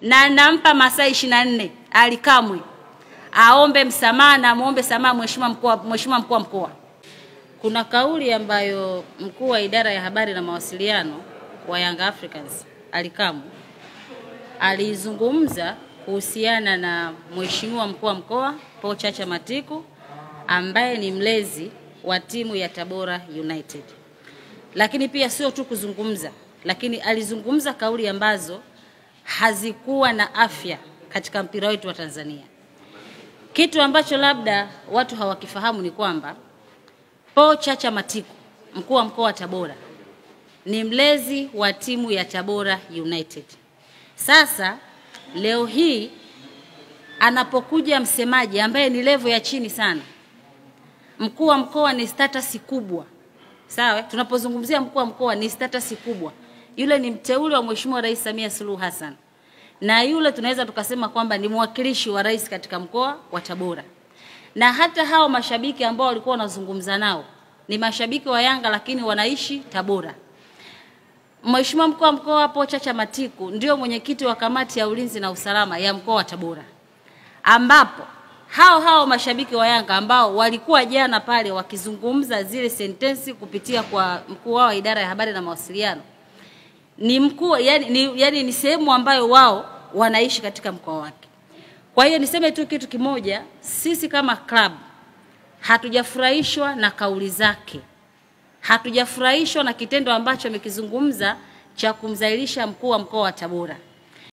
na nampa masaa 24 Ali Kamwe aombe msamaha na muombe samaha mheshimiwa mkuu wa mkoa. Kuna kauli ambayo mkuu wa idara ya habari na mawasiliano wa Young Africans Ali Kamwe alizungumza kuhusiana na mheshimiwa mkuu wa mkoa Paul Chacha Matiku ambaye ni mlezi wa timu ya Tabora United. Lakini pia sio tu kuzungumza, lakini alizungumza kauli ambazo hazikuwa na afya katika mpira wetu wa Tanzania. Kitu ambacho labda watu hawakifahamu ni kwamba Paul Chacha Matiku, mkuu wa mkoa wa Tabora, ni mlezi wa timu ya Tabora United. Sasa leo hii anapokuja msemaji ambaye ni level ya chini sana, mkuu wa mkoa ni status kubwa. Sawa? Tunapozungumzia mkuu wa mkoa ni status kubwa. Yule ni mteule wa Mheshimiwa Rais Samia Suluhu Hassan. Na yule tunaweza tukasema kwamba ni mwakilishi wa rais katika mkoa wa Tabora. Na hata hao mashabiki ambao walikuwa wanazungumza nao ni mashabiki wa Yanga lakini wanaishi Tabora. Mheshimiwa mkuu wa mkoa Paul Chacha Matiku ndio mwenyekiti wa kamati ya ulinzi na usalama ya mkoa wa Tabora. Ambapo hao mashabiki wa Yanga ambao walikuwa jana pale wakizungumza zile sentensi kupitia kwa mkuu wa idara ya habari na mawasiliano, ni mkuu yani ni sehemu ambayo wao wanaishi katika mkoa wake. Kwa hiyo niseme tu kitu kimoja, sisi kama club hatujafurahishwa na kauli zake. Hatujafurahishwa na kitendo ambacho amekizungumza cha kumzailisha mkuu wa mkoa wa Tabora.